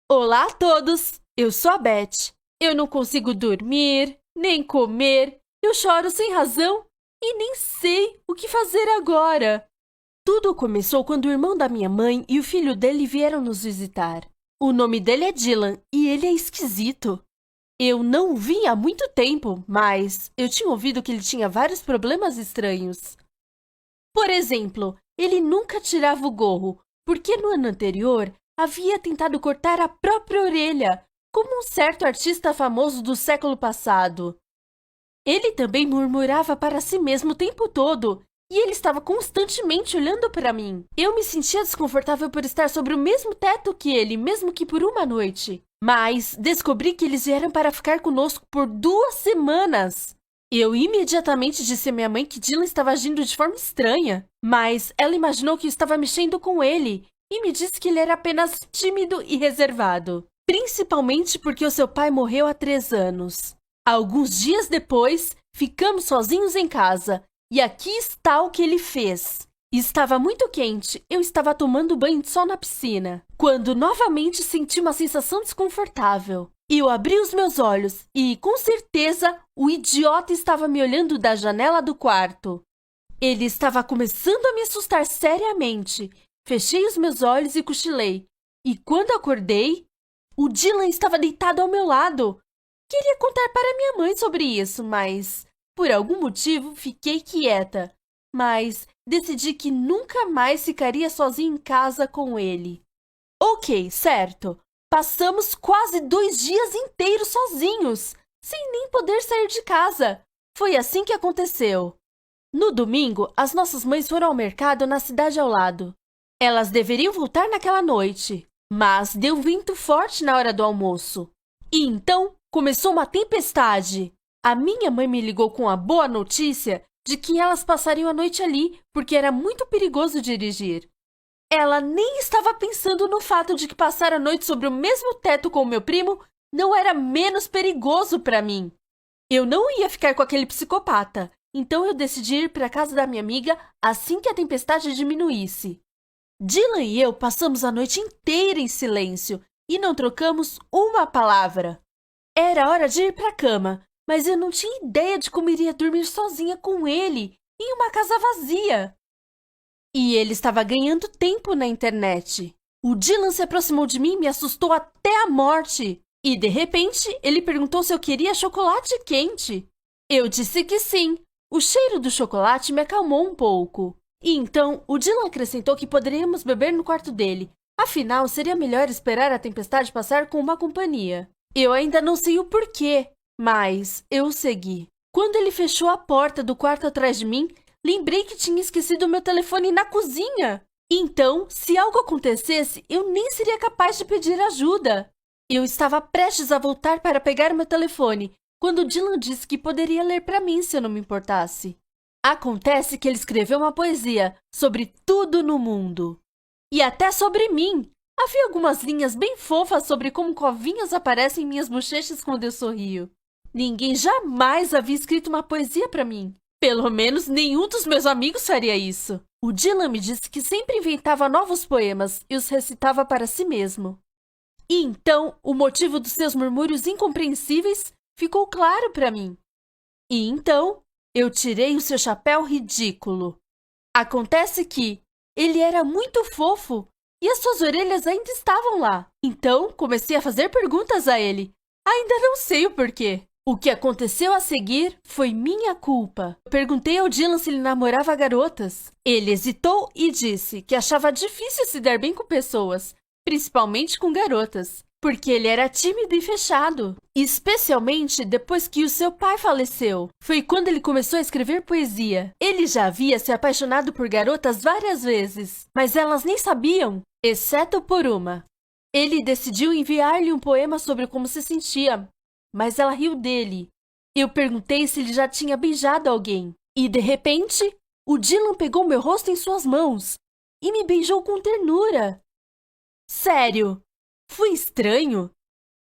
Olá a todos! Eu sou a Beth. Eu não consigo dormir, nem comer, eu choro sem razão e nem sei o que fazer agora. Tudo começou quando o irmão da minha mãe e o filho dele vieram nos visitar. O nome dele é Dylan e ele é esquisito. Eu não o vi há muito tempo, mas eu tinha ouvido que ele tinha vários problemas estranhos. Por exemplo, ele nunca tirava o gorro, porque no ano anterior havia tentado cortar a própria orelha, como um certo artista famoso do século passado. Ele também murmurava para si mesmo o tempo todo, e ele estava constantemente olhando para mim. Eu me sentia desconfortável por estar sobre o mesmo teto que ele, mesmo que por uma noite. Mas descobri que eles vieram para ficar conosco por 2 semanas. Eu imediatamente disse à minha mãe que Dylan estava agindo de forma estranha, mas ela imaginou que eu estava mexendo com ele e me disse que ele era apenas tímido e reservado, principalmente porque o seu pai morreu há 3 anos. Alguns dias depois, ficamos sozinhos em casa, e aqui está o que ele fez. Estava muito quente, eu estava tomando banho de sol na piscina, quando novamente senti uma sensação desconfortável. Eu abri os meus olhos e, com certeza, o idiota estava me olhando da janela do quarto. Ele estava começando a me assustar seriamente. Fechei os meus olhos e cochilei. E quando acordei, o Dylan estava deitado ao meu lado. Queria contar para minha mãe sobre isso, mas, por algum motivo, fiquei quieta. Mas decidi que nunca mais ficaria sozinha em casa com ele. Ok, certo. Passamos quase 2 dias inteiros sozinhos, sem nem poder sair de casa. Foi assim que aconteceu. No domingo, as nossas mães foram ao mercado na cidade ao lado. Elas deveriam voltar naquela noite, mas deu vento forte na hora do almoço. E então começou uma tempestade. A minha mãe me ligou com a boa notícia de que elas passariam a noite ali, porque era muito perigoso dirigir. Ela nem estava pensando no fato de que passar a noite sobre o mesmo teto com o meu primo não era menos perigoso para mim. Eu não ia ficar com aquele psicopata, então eu decidi ir para a casa da minha amiga assim que a tempestade diminuísse. Dylan e eu passamos a noite inteira em silêncio e não trocamos uma palavra. Era hora de ir para a cama, mas eu não tinha ideia de como iria dormir sozinha com ele em uma casa vazia. E ele estava ganhando tempo na internet. O Dylan se aproximou de mim e me assustou até a morte. E, de repente, ele perguntou se eu queria chocolate quente. Eu disse que sim. O cheiro do chocolate me acalmou um pouco. E então, o Dylan acrescentou que poderíamos beber no quarto dele. Afinal, seria melhor esperar a tempestade passar com uma companhia. Eu ainda não sei o porquê, mas eu o segui. Quando ele fechou a porta do quarto atrás de mim, lembrei que tinha esquecido o meu telefone na cozinha. Então, se algo acontecesse, eu nem seria capaz de pedir ajuda. Eu estava prestes a voltar para pegar meu telefone, quando Dylan disse que poderia ler para mim se eu não me importasse. Acontece que ele escreveu uma poesia sobre tudo no mundo. E até sobre mim. Havia algumas linhas bem fofas sobre como covinhas aparecem em minhas bochechas quando eu sorrio. Ninguém jamais havia escrito uma poesia para mim. Pelo menos nenhum dos meus amigos faria isso. O Dylan me disse que sempre inventava novos poemas e os recitava para si mesmo. E então, o motivo dos seus murmúrios incompreensíveis ficou claro para mim. E então, eu tirei o seu chapéu ridículo. Acontece que ele era muito fofo e as suas orelhas ainda estavam lá. Então, comecei a fazer perguntas a ele. Ainda não sei o porquê. O que aconteceu a seguir foi minha culpa. Eu perguntei ao Dylan se ele namorava garotas. Ele hesitou e disse que achava difícil se dar bem com pessoas, principalmente com garotas, porque ele era tímido e fechado, especialmente depois que o seu pai faleceu. Foi quando ele começou a escrever poesia. Ele já havia se apaixonado por garotas várias vezes, mas elas nem sabiam, exceto por uma. Ele decidiu enviar-lhe um poema sobre como se sentia, mas ela riu dele. Eu perguntei se ele já tinha beijado alguém. E, de repente, o Dylan pegou meu rosto em suas mãos e me beijou com ternura. Sério, foi estranho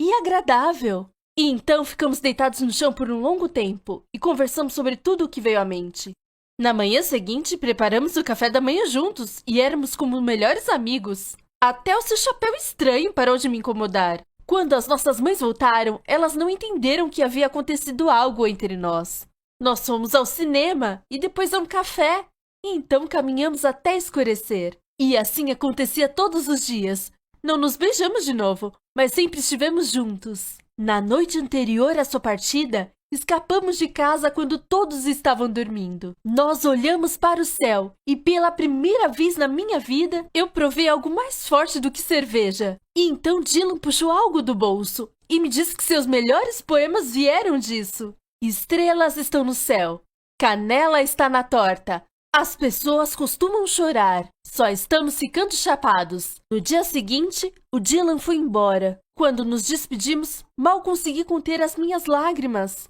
e agradável. E então ficamos deitados no chão por um longo tempo e conversamos sobre tudo o que veio à mente. Na manhã seguinte, preparamos o café da manhã juntos e éramos como melhores amigos. Até o seu chapéu estranho parou de me incomodar. Quando as nossas mães voltaram, elas não entenderam que havia acontecido algo entre nós. Nós fomos ao cinema e depois a um café. E então caminhamos até escurecer. E assim acontecia todos os dias. Não nos beijamos de novo, mas sempre estivemos juntos. Na noite anterior à sua partida, escapamos de casa quando todos estavam dormindo. Nós olhamos para o céu e pela primeira vez na minha vida, eu provei algo mais forte do que cerveja. E então Dylan puxou algo do bolso e me disse que seus melhores poemas vieram disso. Estrelas estão no céu, canela está na torta. As pessoas costumam chorar, só estamos ficando chapados. No dia seguinte, o Dylan foi embora. Quando nos despedimos, mal consegui conter as minhas lágrimas.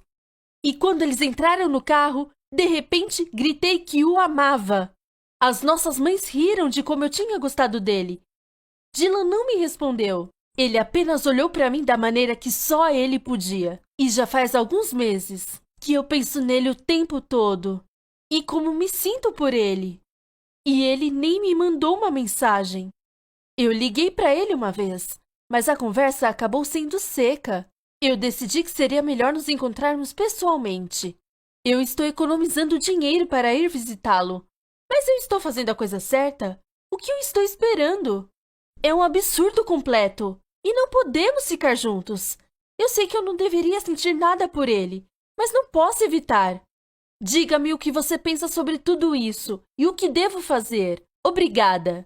E quando eles entraram no carro, de repente gritei que o amava. As nossas mães riram de como eu tinha gostado dele. Dylan não me respondeu. Ele apenas olhou para mim da maneira que só ele podia. E já faz alguns meses que eu penso nele o tempo todo. E como me sinto por ele. E ele nem me mandou uma mensagem. Eu liguei para ele uma vez, mas a conversa acabou sendo seca. Eu decidi que seria melhor nos encontrarmos pessoalmente. Eu estou economizando dinheiro para ir visitá-lo. Mas eu estou fazendo a coisa certa? O que eu estou esperando? É um absurdo completo. E não podemos ficar juntos. Eu sei que eu não deveria sentir nada por ele, mas não posso evitar. Diga-me o que você pensa sobre tudo isso e o que devo fazer. Obrigada.